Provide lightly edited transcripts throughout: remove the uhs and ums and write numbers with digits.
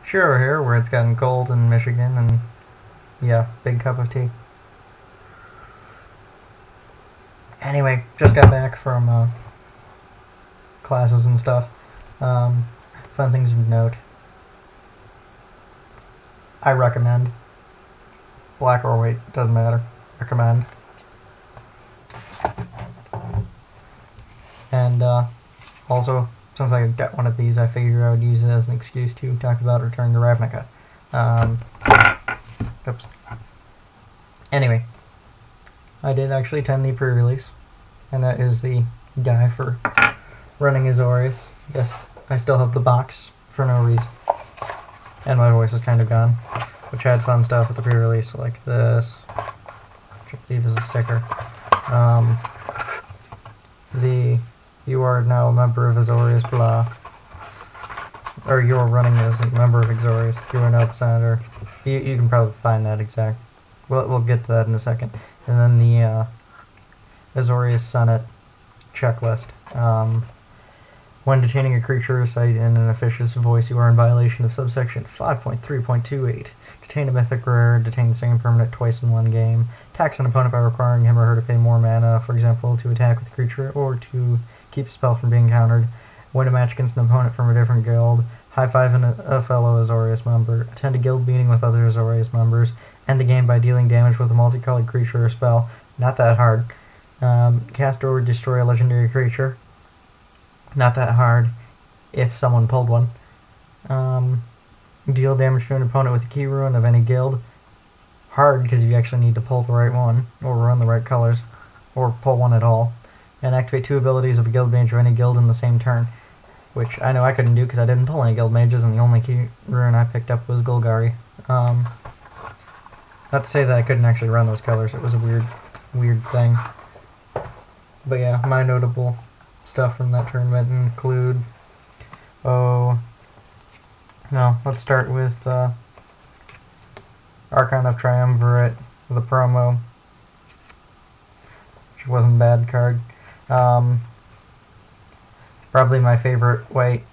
Sure here, where it's gotten cold in Michigan, and yeah, big cup of tea. Anyway, just got back from classes and stuff. Um, Fun things of note. I recommend. Black or white, doesn't matter. Recommend. And also, since I got one of these, I figured I would use it as an excuse to talk about Return to Ravnica. Oops. Anyway, I did actually attend the pre-release, and that is the guy for running Azorius. Yes, I still have the box for no reason. And my voice is kind of gone, which had fun stuff with the pre-release, like this, which I believe is a sticker. You are now a member of Azorius, blah. Or you're running as a member of Azorius. You are now the senator. You can probably find that exact. We'll get to that in a second. And then the Azorius Senate checklist. When detaining a creature cited in an officious voice, you are in violation of subsection 5.3.28. Detain a mythic rare, detain the same permanent twice in one game. Tax an opponent by requiring him or her to pay more mana, for example, to attack with a creature or to keep a spell from being countered. Win a match against an opponent from a different guild. High-five a fellow Azorius member. Attend a guild meeting with other Azorius members. End the game by dealing damage with a multicolored creature or spell. Not that hard. Cast or destroy a legendary creature. Not that hard if someone pulled one. Deal damage to an opponent with a key rune of any guild. Hard because you actually need to pull the right one, or run the right colors, or pull one at all. And activate 2 abilities of a guild mage of any guild in the same turn. Which I know I couldn't do because I didn't pull any guild mages, and the only key rune I picked up was Golgari. Not to say that I couldn't actually run those colors, it was a weird thing. But yeah, my notable stuff from that tournament include... let's start with Archon of Triumvirate, the promo, which wasn't a bad card. Probably my favorite white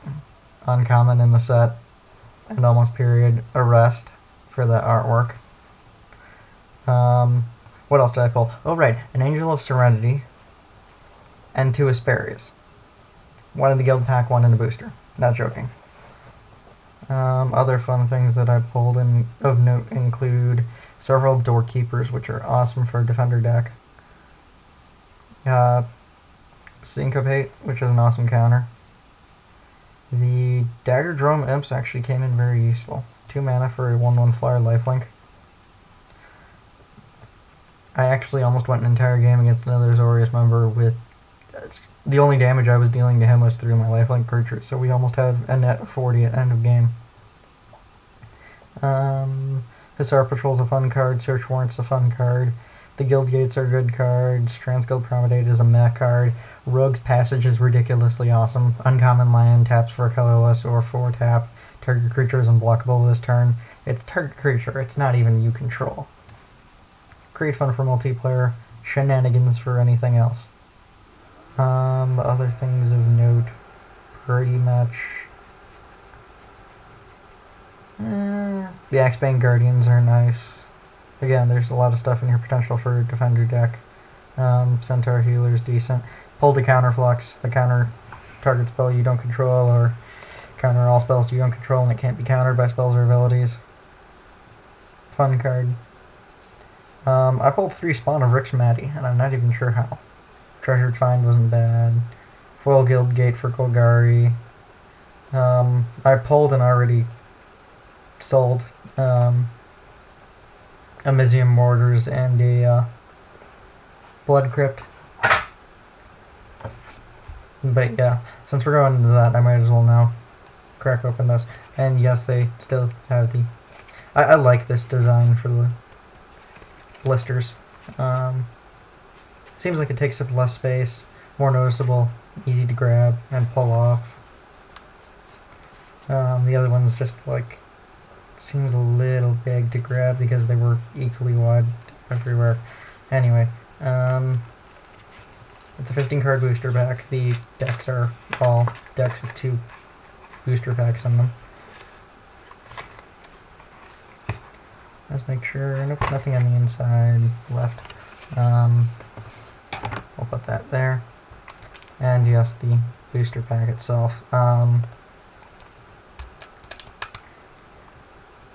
uncommon in the set, and almost period, Arrest, for that artwork. What else did I pull? Oh right, an Angel of Serenity, and 2 Asperias. One in the guild pack, one in the booster. Not joking. Other fun things that I pulled of note include several Doorkeepers, which are awesome for a Defender deck. Syncopate, which is an awesome counter. The Dagger Drome Imps actually came in very useful. 2 mana for a 1/1 flyer lifelink. I actually almost went an entire game against another Azorius member with... the only damage I was dealing to him was through my lifelink creature, so we almost had a net of 40 at end of game. Hussar Patrol's a fun card, Search Warrant's a fun card, the Guild Gates are good cards, Transguild Promenade is a meh card, Rogue's Passage is ridiculously awesome, Uncommon Land taps for a colorless or 4-tap, target creature is unblockable this turn. It's target creature, it's not even you control. Great fun for multiplayer, shenanigans for anything else. Other things of note, pretty much... the Axebane Guardians are nice. Again, there's a lot of stuff in here potential for a Defender deck. Centaur Healer's decent. Pulled a Counterflux, the counter target spell you don't control, or counter all spells you don't control and it can't be countered by spells or abilities. Fun card. I pulled 3 Spawn of Rix Matty, and I'm not even sure how. Treasured Find wasn't bad. Foil Guild Gate for Golgari. I pulled and already sold Amizium Mortars and a Blood Crypt. But yeah, since we're going into that, I might as well now crack open this. And yes, they still have the... I like this design for the blisters. Seems like it takes up less space, more noticeable, easy to grab and pull off. The other one's just like, seems a little big to grab because they were equally wide everywhere. Anyway, it's a 15 card booster pack. The decks are all decks with 2 booster packs in them. Let's make sure. Nope, nothing on the inside left. We'll put that there. And yes, the booster pack itself.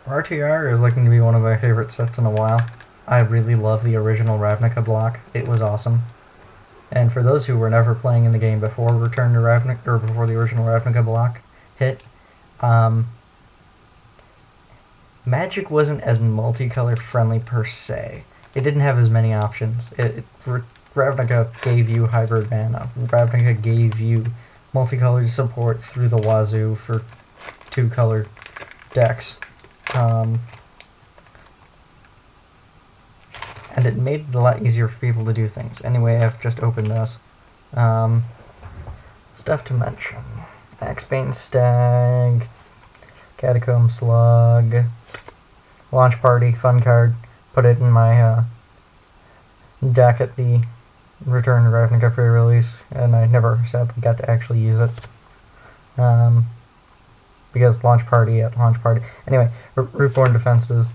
RTR is looking to be one of my favorite sets in a while. I really love the original Ravnica block. It was awesome. And for those who were never playing in the game before Return to Ravnica, or before the original Ravnica block hit, Magic wasn't as multicolor friendly per se. It didn't have as many options. Ravnica gave you hybrid mana. Ravnica gave you multicolored support through the wazoo for two-color decks. And it made it a lot easier for people to do things. Anyway, I've just opened this. Stuff to mention. Axebane Stag, Catacomb Slug, Launch Party, fun card. Put it in my deck at the Return to Ravnica pre-release, and I never sadly got to actually use it. Because launch party. Anyway, Rootborn Defenses,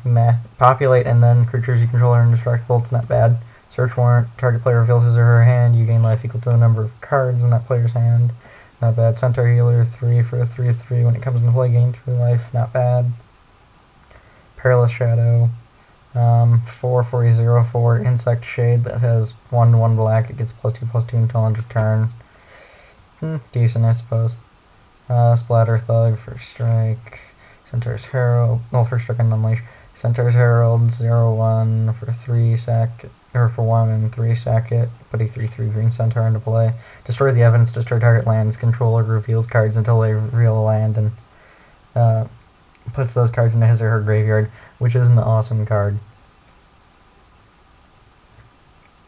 meh. Populate and then creatures you control are indestructible, it's not bad. Search Warrant, target player reveals his or her hand, you gain life equal to the number of cards in that player's hand. Not bad. Centaur Healer, 3 for a 3/3. When it comes into play, gain 3 life, not bad. Perilous Shadow, 4 for a 0/4 Insect Shade that has 1/1 black, it gets +2/+2 until end of turn. Decent, I suppose. Splatter Thug, First Strike. Centaur's Herald, First Strike and Unleash. Centaur's Herald, 0/1 for 3 sack, or for 1 and 3 sack it. Put a 3/3 green Centaur into play. Destroy the evidence, destroy target lands. Controller reveals cards until they reveal a land and puts those cards into his or her graveyard, which is an awesome card.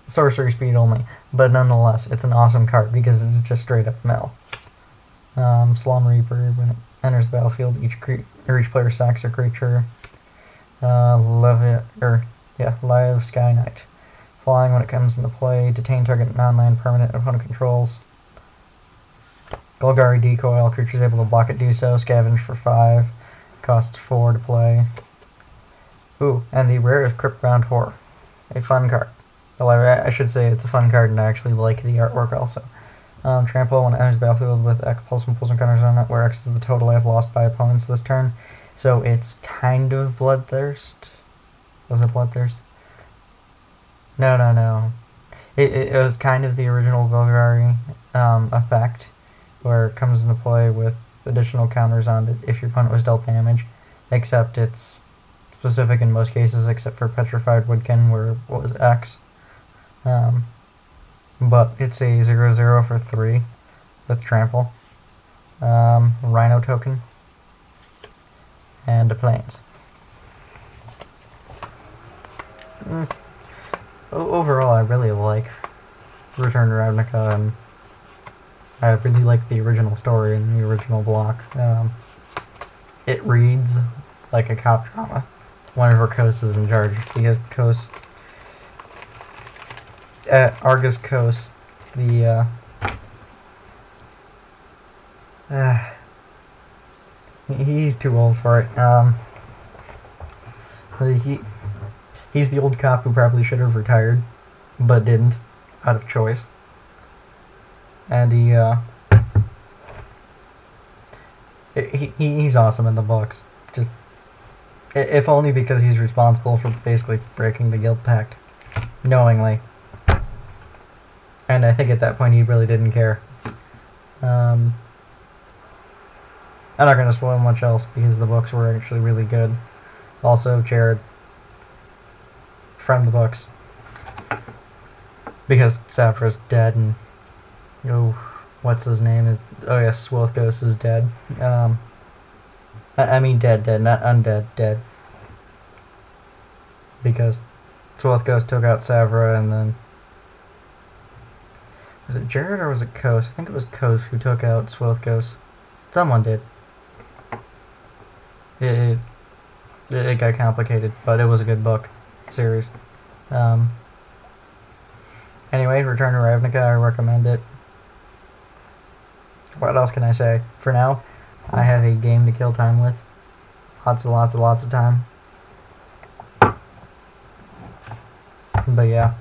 Sorcery speed only, but nonetheless, it's an awesome card because it's just straight up mill. Slum Reaper, when it enters the battlefield, each player sacks a creature. Live Sky Knight. Flying when it comes into play, detain target non-land permanent opponent controls. Golgari Decoy, all creatures able to block it do so. Scavenge for 5, costs 4 to play. Ooh, and the Rare is Cryptbound Horror. A fun card. Well, I should say it's a fun card and I actually like the artwork also. Trample when it enters the battlefield with X plus and counters on it, where X is the total I have lost by opponents this turn. So it's kind of Bloodthirst. Was it Bloodthirst? No. It was kind of the original Golgari effect, where it comes into play with additional counters on it if your opponent was dealt damage, except it's specific in most cases, except for Petrified Woodkin, where it was X. But it's a 0/0 for 3 with Trample, Rhino token, and a Plains. Overall, I really like Return to Ravnica, and I really like the original story and the original block. It reads like a cop drama whenever Kos is in charge, because Kos, at Argus Kos, he's too old for it. He's the old cop who probably should have retired, but didn't, out of choice. And he's awesome in the books. Just, if only because he's responsible for basically breaking the Guild Pact, knowingly. And I think at that point he really didn't care. I'm not going to spoil much else because the books were actually really good. Also, Jared from the books, because Savra's dead and what's his name Swilthgos is dead. I mean dead, not undead, dead. Because Swilthgos took out Savra, and then was it Jared or was it Kos? I think it was Kos who took out Swilthgos. Someone did. It got complicated, but it was a good book series. Anyway, Return to Ravnica, I recommend it. What else can I say? For now, I have a game to kill time with. Lots and lots of time. But yeah.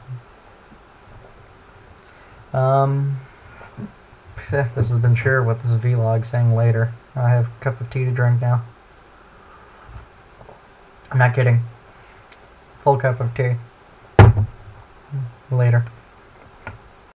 This has been Sure with this vlog saying later. I have a cup of tea to drink now. I'm not kidding. Full cup of tea. Later.